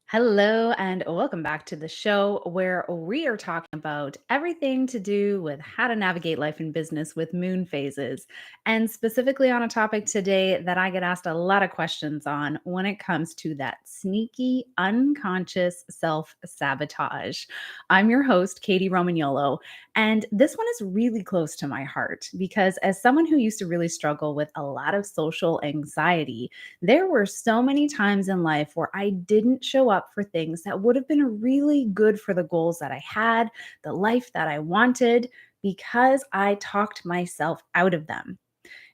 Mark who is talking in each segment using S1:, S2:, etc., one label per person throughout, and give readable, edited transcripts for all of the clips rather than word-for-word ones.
S1: Hello, and welcome back to the show where we are talking about everything to do with how to navigate life and business with moon phases. And specifically on a topic today that I get asked a lot of questions on when it comes to that sneaky, unconscious self sabotage. I'm your host, Katie Romagnolo, and this one is really close to my heart because as someone who used to really struggle with a lot of social anxiety, there were so many times in life where I didn't show up for things that would have been really good for the goals that I had, the life that I wanted, because I talked myself out of them.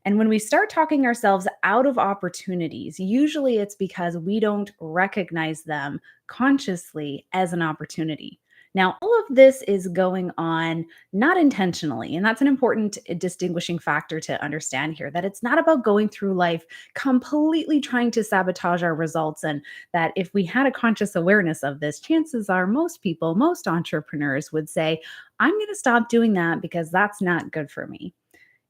S1: And when we start talking ourselves out of opportunities, usually it's because we don't recognize them consciously as an opportunity. Now, all of this is going on not intentionally. And that's an important distinguishing factor to understand here that it's not about going through life completely trying to sabotage our results. And that if we had a conscious awareness of this, chances are most people, most entrepreneurs would say, I'm going to stop doing that because that's not good for me.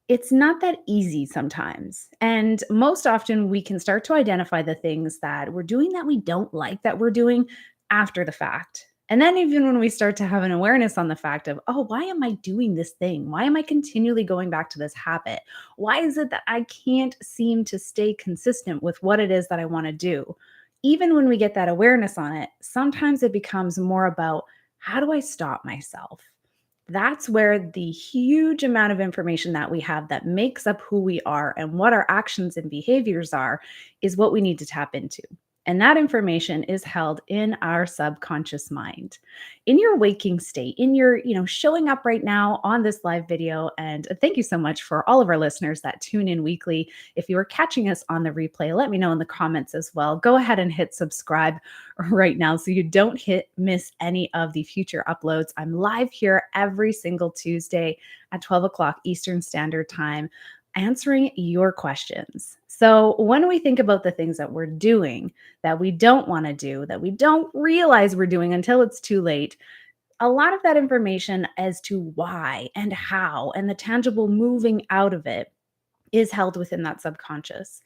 S1: It's not that easy sometimes. And most often, we can start to identify the things that we're doing that we don't like that we're doing after the fact. And then, even when we start to have an awareness on the fact of, oh, why am I doing this thing? Why am I continually going back to this habit? Why is it that I can't seem to stay consistent with what it is that I want to do? Even when we get that awareness on it, sometimes it becomes more about how do I stop myself? That's where the huge amount of information that we have that makes up who we are and what our actions and behaviors are is what we need to tap into. And that information is held in our subconscious mind. In your waking state, in your, showing up right now on this live video. And thank you so much for all of our listeners that tune in weekly. If you are catching us on the replay, let me know in the comments as well. Go ahead and hit subscribe right now so you don't miss any of the future uploads. I'm live here every single Tuesday at 12 o'clock Eastern Standard Time answering your questions. So, when we think about the things that we're doing that we don't want to do, that we don't realize we're doing until it's too late, a lot of that information as to why and how and the tangible moving out of it is held within that subconscious.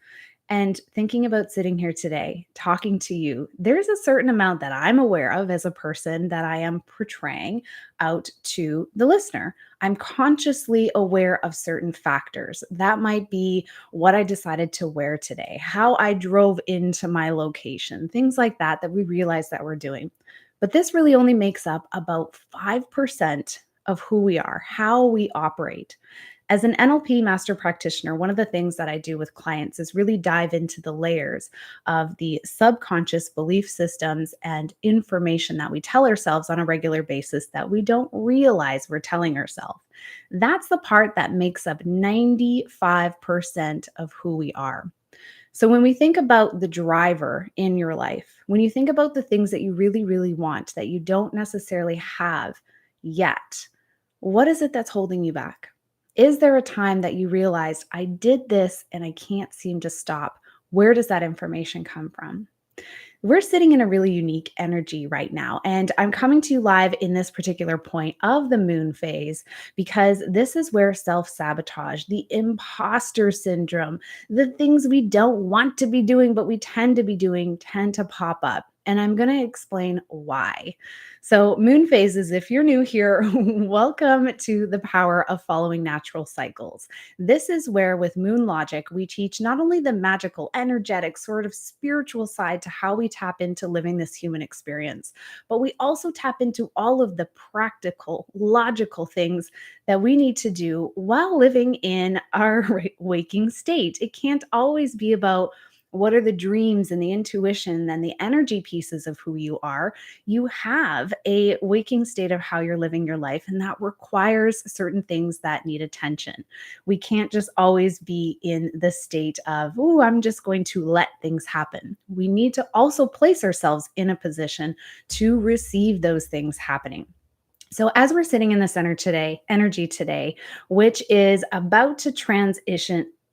S1: And thinking about sitting here today, talking to you, there's a certain amount that I'm aware of as a person that I am portraying out to the listener. I'm consciously aware of certain factors. That might be what I decided to wear today, how I drove into my location, things like that, that we realize that we're doing. But this really only makes up about 5% of who we are, how we operate. As an NLP master practitioner, one of the things that I do with clients is really dive into the layers of the subconscious belief systems and information that we tell ourselves on a regular basis that we don't realize we're telling ourselves. That's the part that makes up 95% of who we are. So, when we think about the driver in your life, when you think about the things that you really, really want that you don't necessarily have yet, what is it that's holding you back? Is there a time that you realized I did this and I can't seem to stop? Where does that information come from? We're sitting in a really unique energy right now. And I'm coming to you live in this particular point of the moon phase because this is where self sabotage, the imposter syndrome, the things we don't want to be doing, but we tend to be doing, tend to pop up. And I'm going to explain why. So, moon phases, if you're new here, welcome to the power of following natural cycles. This is where, with Moonlogic, we teach not only the magical, energetic, sort of spiritual side to how we tap into living this human experience, but we also tap into all of the practical, logical things that we need to do while living in our waking state. It can't always be about what are the dreams and the intuition and the energy pieces of who you are. You have a waking state of how you're living your life, and that requires certain things that need attention. We can't just always be in the state of, oh, I'm just going to let things happen. We need to also place ourselves in a position to receive those things happening. So, as we're sitting in the center today, energy today, which is about to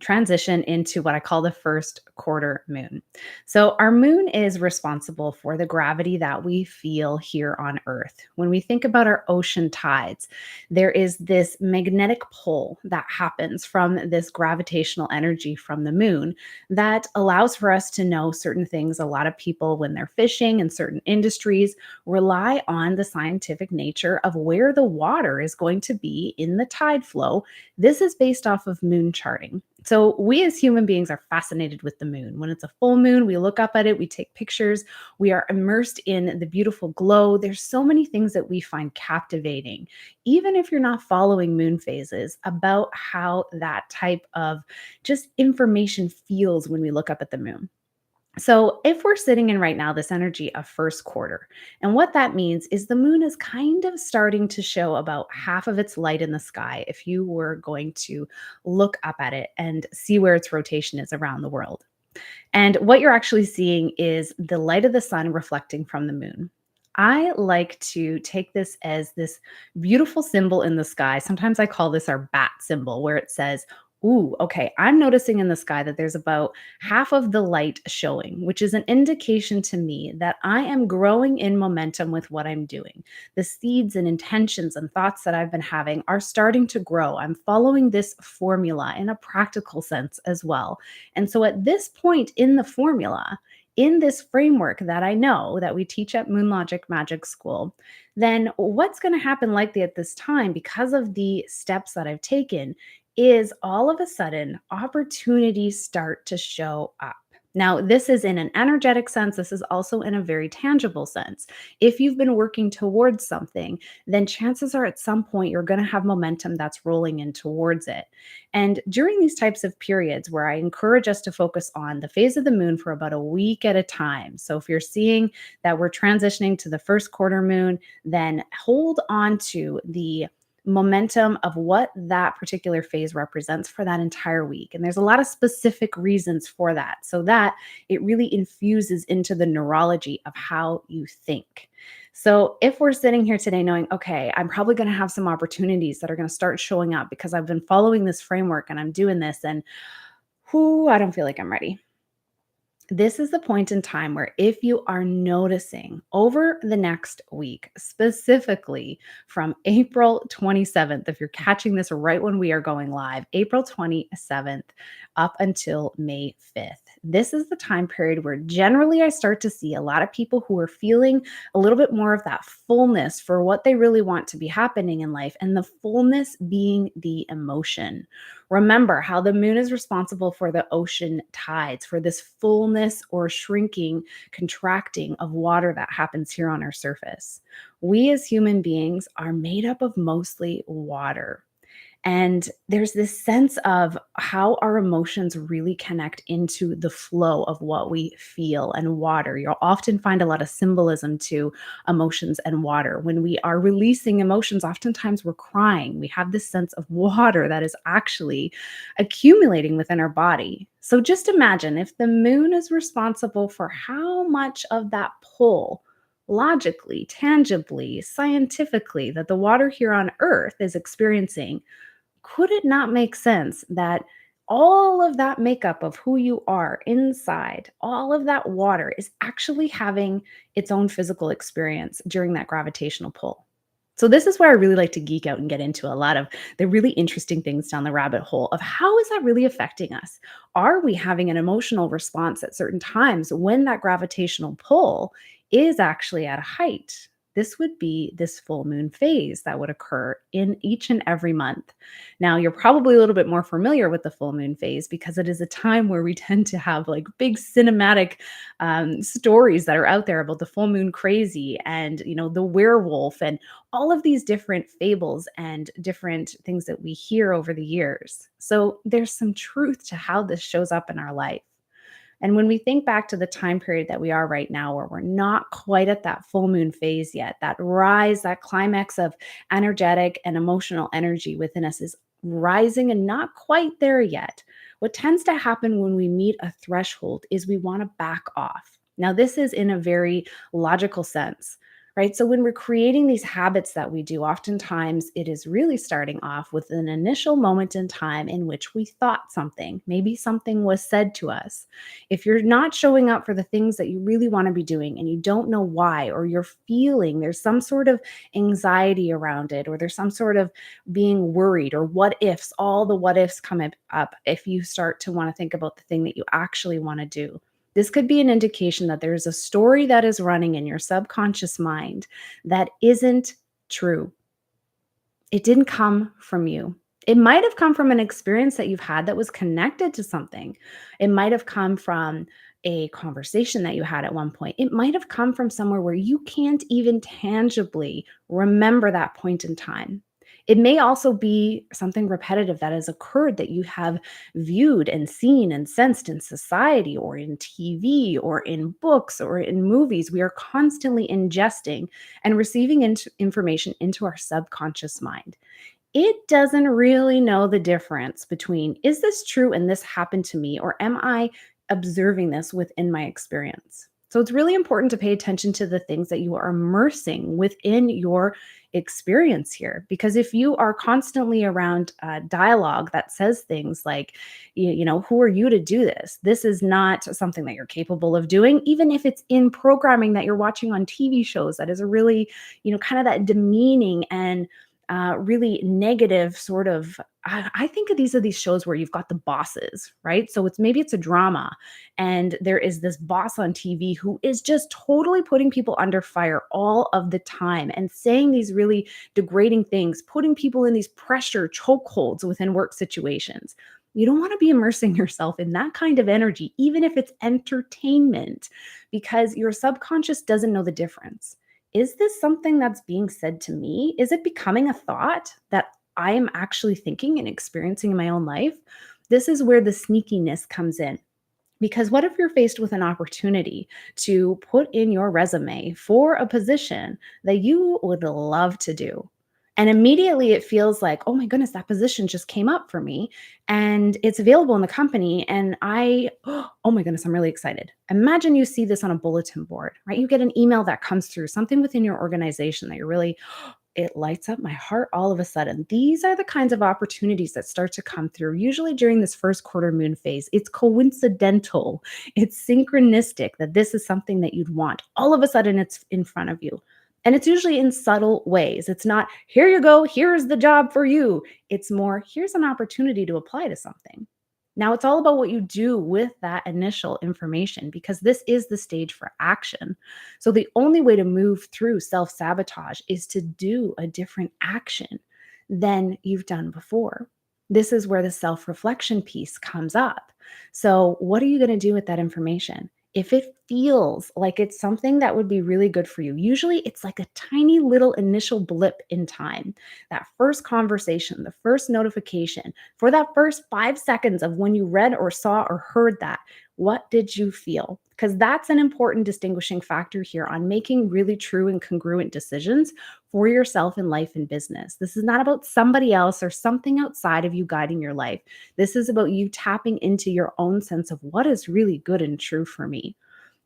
S1: transition into what I call the first quarter moon. So, our moon is responsible for the gravity that we feel here on Earth. When we think about our ocean tides, there is this magnetic pull that happens from this gravitational energy from the moon that allows for us to know certain things. A lot of people, when they're fishing in certain industries, rely on the scientific nature of where the water is going to be in the tide flow. This is based off of moon charting. So, we as human beings are fascinated with the moon. When it's a full moon, we look up at it, we take pictures, we are immersed in the beautiful glow. There's so many things that we find captivating, even if you're not following moon phases, about how that type of just information feels when we look up at the moon. So, if we're sitting in right now this energy of first quarter, and what that means is the moon is kind of starting to show about half of its light in the sky if you were going to look up at it and see where its rotation is around the world. And what you're actually seeing is the light of the sun reflecting from the moon. I like to take this as this beautiful symbol in the sky. Sometimes I call this our bat symbol, where it says, "Ooh, okay, I'm noticing in the sky that there's about half of the light showing," which is an indication to me that I am growing in momentum with what I'm doing. The seeds and intentions and thoughts that I've been having are starting to grow. I'm following this formula in a practical sense as well. And so at this point in the formula, in this framework that I know that we teach at Moonlogic Magic School, then what's going to happen likely at this time because of the steps that I've taken is all of a sudden opportunities start to show up. Now, this is in an energetic sense. This is also in a very tangible sense. If you've been working towards something, then chances are at some point you're going to have momentum that's rolling in towards it. And during these types of periods where I encourage us to focus on the phase of the moon for about a week at a time. So if you're seeing that we're transitioning to the first quarter moon, then hold on to the momentum of what that particular phase represents for that entire week. And there's a lot of specific reasons for that, so that it really infuses into the neurology of how you think. So, if we're sitting here today knowing, okay, I'm probably going to have some opportunities that are going to start showing up because I've been following this framework and I'm doing this, and whoo, I don't feel like I'm ready. This is the point in time where if you are noticing over the next week, specifically from April 27th, if you're catching this right when we are going live, April 27th up until May 5th, this is the time period where generally I start to see a lot of people who are feeling a little bit more of that fullness for what they really want to be happening in life, and the fullness being the emotion. Remember how the moon is responsible for the ocean tides, for this fullness or shrinking, contracting of water that happens here on our surface. We as human beings are made up of mostly water. And there's this sense of how our emotions really connect into the flow of what we feel and water. You'll often find a lot of symbolism to emotions and water. When we are releasing emotions, oftentimes we're crying. We have this sense of water that is actually accumulating within our body. So just imagine if the moon is responsible for how much of that pull, logically, tangibly, scientifically, that the water here on Earth is experiencing, could it not make sense that all of that makeup of who you are inside, all of that water is actually having its own physical experience during that gravitational pull? So, this is where I really like to geek out and get into a lot of the really interesting things down the rabbit hole of how is that really affecting us? Are we having an emotional response at certain times when that gravitational pull is actually at a height? This would be this full moon phase that would occur in each and every month. Now, you're probably a little bit more familiar with the full moon phase because it is a time where we tend to have like big cinematic stories that are out there about the full moon crazy and, the werewolf and all of these different fables and different things that we hear over the years. So, there's some truth to how this shows up in our life. And when we think back to the time period that we are right now, where we're not quite at that full moon phase yet, that rise, that climax of energetic and emotional energy within us is rising and not quite there yet. What tends to happen when we meet a threshold is we want to back off. Now, this is in a very logical sense. right? So when we're creating these habits that we do, oftentimes it is really starting off with an initial moment in time in which we thought something. Maybe something was said to us. If you're not showing up for the things that you really want to be doing and you don't know why, or you're feeling there's some sort of anxiety around it, or there's some sort of being worried, or what ifs, all the what ifs come up if you start to want to think about the thing that you actually want to do. This could be an indication that there's a story that is running in your subconscious mind that isn't true. It didn't come from you. It might have come from an experience that you've had that was connected to something. It might have come from a conversation that you had at one point. It might have come from somewhere where you can't even tangibly remember that point in time. It may also be something repetitive that has occurred that you have viewed and seen and sensed in society or in TV or in books or in movies. We are constantly ingesting and receiving information into our subconscious mind. It doesn't really know the difference between, is this true and this happened to me, or am I observing this within my experience? So it's really important to pay attention to the things that you are immersing within your experience here. Because if you are constantly around dialogue that says things like, who are you to do this? This is not something that you're capable of doing, even if it's in programming that you're watching on TV shows that is a really, kind of that demeaning and really negative sort of. I think of these shows where you've got the bosses, right? So maybe it's a drama, and there is this boss on TV who is just totally putting people under fire all of the time and saying these really degrading things, putting people in these pressure chokeholds within work situations. You don't want to be immersing yourself in that kind of energy, even if it's entertainment, because your subconscious doesn't know the difference. Is this something that's being said to me? Is it becoming a thought that I am actually thinking and experiencing in my own life? This is where the sneakiness comes in. Because what if you're faced with an opportunity to put in your resume for a position that you would love to do? And immediately it feels like, oh my goodness, that position just came up for me and it's available in the company. And oh my goodness, I'm really excited. Imagine you see this on a bulletin board, right? You get an email that comes through, something within your organization that you're really, it lights up my heart all of a sudden. These are the kinds of opportunities that start to come through, usually during this first quarter moon phase. It's coincidental, it's synchronistic that this is something that you'd want. All of a sudden, it's in front of you. And it's usually in subtle ways. It's not, here you go, here's the job for you. It's more, here's an opportunity to apply to something. Now, it's all about what you do with that initial information, because this is the stage for action. So, the only way to move through self sabotage is to do a different action than you've done before. This is where the self reflection piece comes up. So, what are you going to do with that information? If it feels like it's something that would be really good for you, usually it's like a tiny little initial blip in time. That first conversation, the first notification, for that first 5 seconds of when you read or saw or heard that, what did you feel? Because that's an important distinguishing factor here on making really true and congruent decisions for yourself in life and business. This is not about somebody else or something outside of you guiding your life. This is about you tapping into your own sense of what is really good and true for me.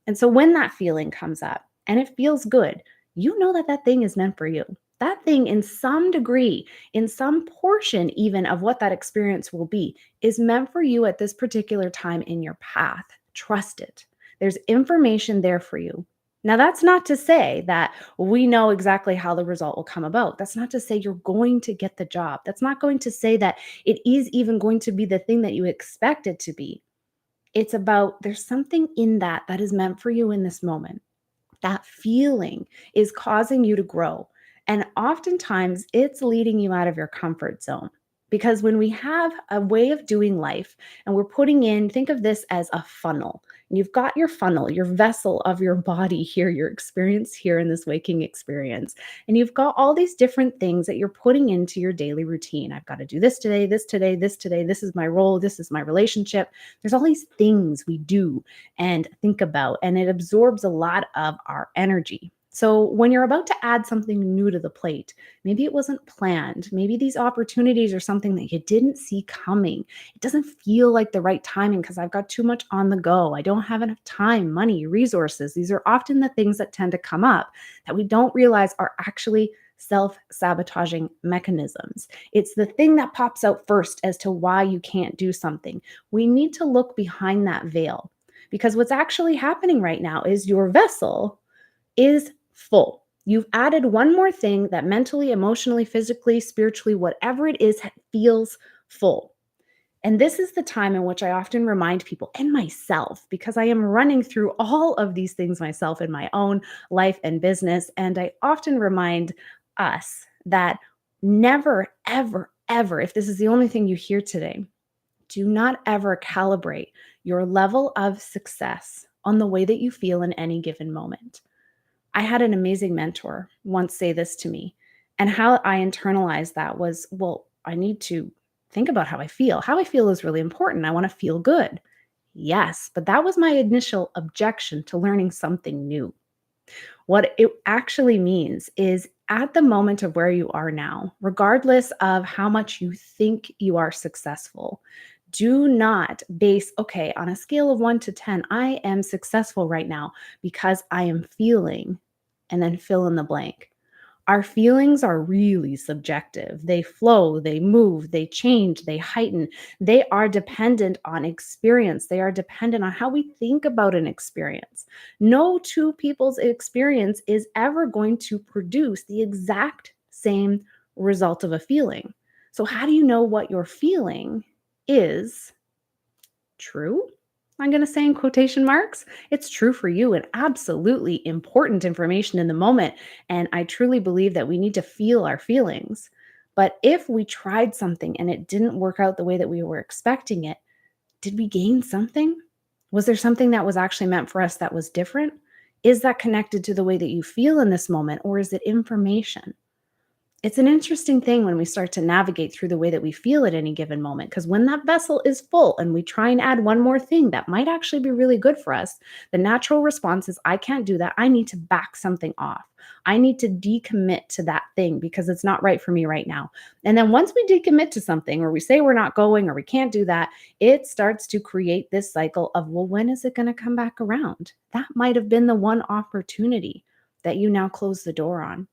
S1: And so when that feeling comes up and it feels good, you know that that thing is meant for you. That thing, in some degree, in some portion even of what that experience will be, is meant for you at this particular time in your path. Trust it. There's information there for you. Now, that's not to say that we know exactly how the result will come about. That's not to say you're going to get the job. That's not going to say that it is even going to be the thing that you expect it to be. It's about, there's something in that that is meant for you in this moment. That feeling is causing you to grow. And oftentimes it's leading you out of your comfort zone. Because when we have a way of doing life and we're putting in, think of this as a funnel. And you've got your funnel, your vessel of your body here, your experience here in this waking experience. And you've got all these different things that you're putting into your daily routine. I've got to do this today, this today, this today. This is my role. This is my relationship. There's all these things we do and think about, and it absorbs a lot of our energy. So, when you're about to add something new to the plate, maybe it wasn't planned, maybe these opportunities are something that you didn't see coming. It doesn't feel like the right timing because I've got too much on the go. I don't have enough time, money, resources. These are often the things that tend to come up that we don't realize are actually self sabotaging mechanisms. It's the thing that pops out first as to why you can't do something. We need to look behind that veil because what's actually happening right now is your vessel is full. You've added one more thing that mentally, emotionally, physically, spiritually, whatever it is, feels full. And this is the time in which I often remind people and myself, because I am running through all of these things myself in my own life and business. And I often remind us that never, ever, ever, if this is the only thing you hear today, do not ever calibrate your level of success on the way that you feel in any given moment. I had an amazing mentor once say this to me, and how I internalized that was, well, I need to think about how I feel. How I feel is really important. I want to feel good. Yes, but that was my initial objection to learning something new. What it actually means is at the moment of where you are now, regardless of how much you think you are successful, do not base, okay, on a scale of 1 to 10, I am successful right now because I am feeling, and then fill in the blank. Our feelings are really subjective. They flow, they move, they change, they heighten. They are dependent on experience. They are dependent on how we think about an experience. No two people's experience is ever going to produce the exact same result of a feeling. So, how do you know what you're feeling is true? I'm going to say in quotation marks, it's true for you and absolutely important information in the moment. And I truly believe that we need to feel our feelings. But if we tried something and it didn't work out the way that we were expecting it, did we gain something? Was there something that was actually meant for us that was different? Is that connected to the way that you feel in this moment, or is it information? It's an interesting thing when we start to navigate through the way that we feel at any given moment. Because when that vessel is full and we try and add one more thing that might actually be really good for us, the natural response is, I can't do that. I need to back something off. I need to decommit to that thing because it's not right for me right now. And then once we decommit to something, or we say we're not going, or we can't do that, it starts to create this cycle of, well, when is it going to come back around? That might have been the one opportunity that you now close the door on.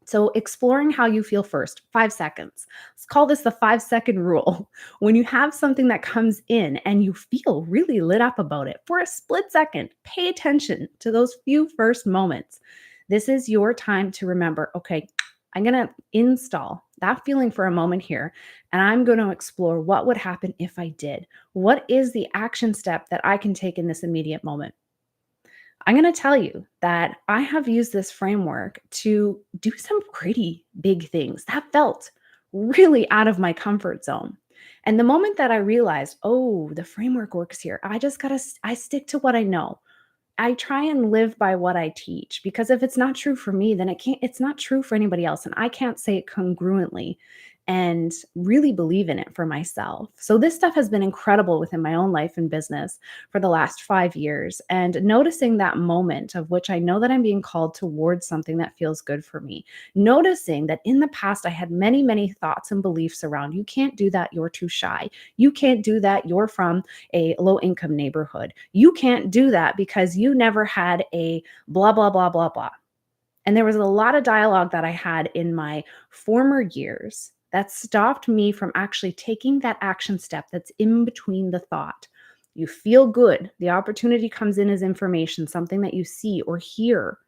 S1: So, exploring how you feel first, 5 seconds. Let's call this the 5 second rule. When you have something that comes in and you feel really lit up about it for a split second, pay attention to those few first moments. This is your time to remember, okay, I'm going to install that feeling for a moment here, and I'm going to explore what would happen if I did. What is the action step that I can take in this immediate moment? I'm going to tell you that I have used this framework to do some pretty big things that felt really out of my comfort zone. And the moment that I realized, oh, the framework works here, I just got to, I stick to what I know. I try and live by what I teach, because if it's not true for me, then it's not true for anybody else. And I can't say it congruently and really believe in it for myself. So this stuff has been incredible within my own life and business for the last 5 years. And noticing that moment of which I know that I'm being called towards something that feels good for me. Noticing that in the past I had many, many thoughts and beliefs around, you can't do that, you're too shy. You can't do that, you're from a low income neighborhood. You can't do that because you never had a blah, blah, blah, blah, blah. And there was a lot of dialogue that I had in my former years that stopped me from actually taking that action step that's in between the thought. You feel good. The opportunity comes in as information, something that you see or hear.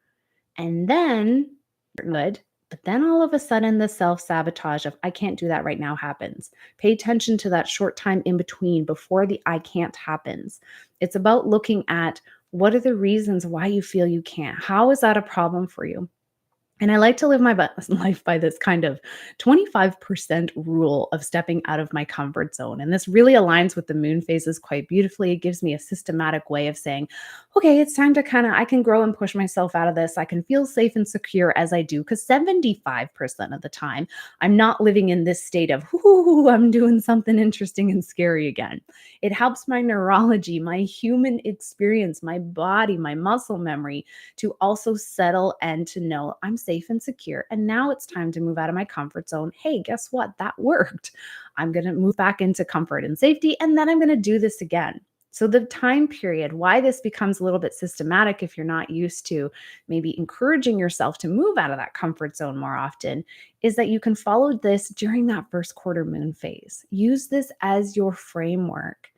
S1: And then you're good. But then all of a sudden, the self sabotage of I can't do that right now happens. Pay attention to that short time in between before the I can't happens. It's about looking at what are the reasons why you feel you can't? How is that a problem for you? And I like to live my life by this kind of 25% rule of stepping out of my comfort zone. And this really aligns with the moon phases quite beautifully. It gives me a systematic way of saying, okay, it's time to I can grow and push myself out of this. I can feel safe and secure as I do. Because 75% of the time, I'm not living in this state of, ooh, I'm doing something interesting and scary again. It helps my neurology, my human experience, my body, my muscle memory to also settle and to know I'm safe and secure. And now it's time to move out of my comfort zone. Hey, guess what? That worked. I'm going to move back into comfort and safety, and then I'm going to do this again. So, the time period, why this becomes a little bit systematic if you're not used to maybe encouraging yourself to move out of that comfort zone more often, is that you can follow this during that first quarter moon phase. Use this as your framework.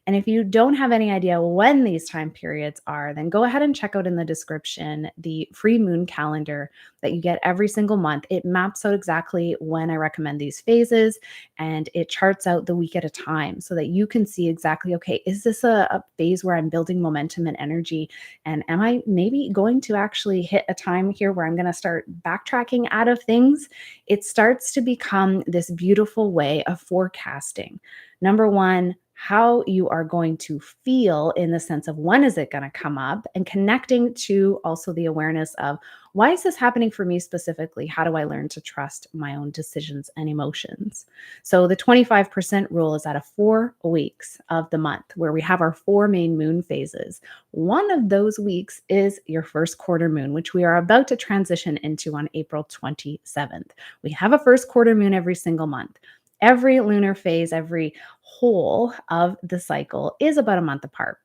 S1: And if you don't have any idea when these time periods are, then go ahead and check out in the description the free moon calendar that you get every single month. It maps out exactly when I recommend these phases, and it charts out the week at a time so that you can see exactly, okay, is this a phase where I'm building momentum and energy? And am I maybe going to actually hit a time here where I'm going to start backtracking out of things? It starts to become this beautiful way of forecasting. Number one, how you are going to feel in the sense of when is it going to come up, and connecting to also the awareness of why is this happening for me specifically? How do I learn to trust my own decisions and emotions? So the 25% rule is out of 4 weeks of the month where we have our four main moon phases. One of those weeks is your first quarter moon, which we are about to transition into on April 27th. We have a first quarter moon every single month. Every lunar phase, every whole of the cycle is about a month apart.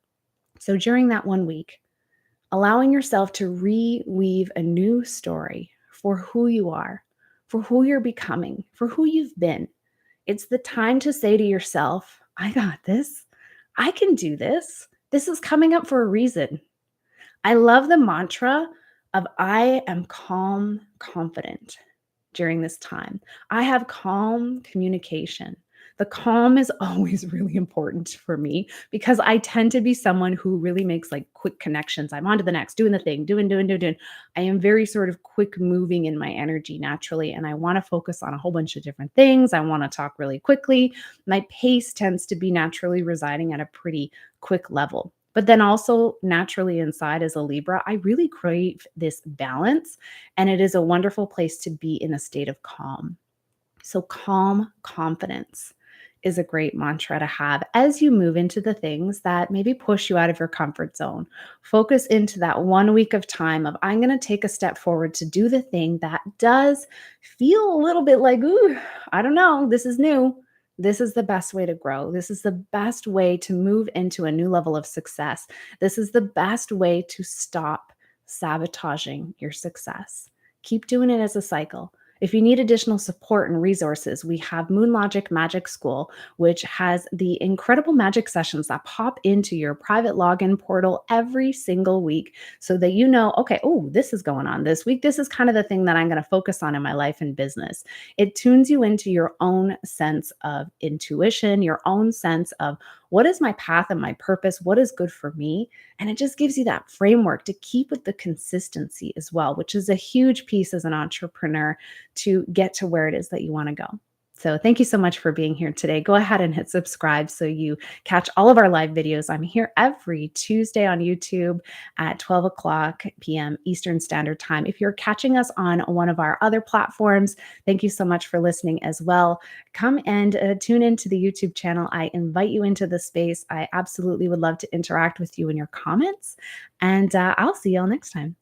S1: So during that 1 week, allowing yourself to reweave a new story for who you are, for who you're becoming, for who you've been. It's the time to say to yourself, I got this. I can do this. This is coming up for a reason. I love the mantra of I am calm, confident during this time. I have calm communication. The calm is always really important for me because I tend to be someone who really makes like quick connections. I'm on to the next, doing the thing, doing. I am very sort of quick moving in my energy naturally, and I want to focus on a whole bunch of different things. I want to talk really quickly. My pace tends to be naturally residing at a pretty quick level. But then also naturally inside as a Libra, I really crave this balance, and it is a wonderful place to be in a state of calm. So, calm confidence is a great mantra to have as you move into the things that maybe push you out of your comfort zone. Focus into that 1 week of time of I'm going to take a step forward to do the thing that does feel a little bit like, ooh, I don't know, this is new. This is the best way to grow. This is the best way to move into a new level of success. This is the best way to stop sabotaging your success. Keep doing it as a cycle. If you need additional support and resources, we have Moonlogic Magic School, which has the incredible magic sessions that pop into your private login portal every single week so that you know, okay, oh, this is going on this week. This is kind of the thing that I'm going to focus on in my life and business. It tunes you into your own sense of intuition, your own sense of what is my path and my purpose? What is good for me? And it just gives you that framework to keep with the consistency as well, which is a huge piece as an entrepreneur to get to where it is that you want to go. So thank you so much for being here today. Go ahead and hit subscribe so you catch all of our live videos. I'm here every Tuesday on YouTube at 12 o'clock p.m. Eastern Standard Time. If you're catching us on one of our other platforms, thank you so much for listening as well. Come and tune into the YouTube channel. I invite you into the space. I absolutely would love to interact with you in your comments. And I'll see y'all next time.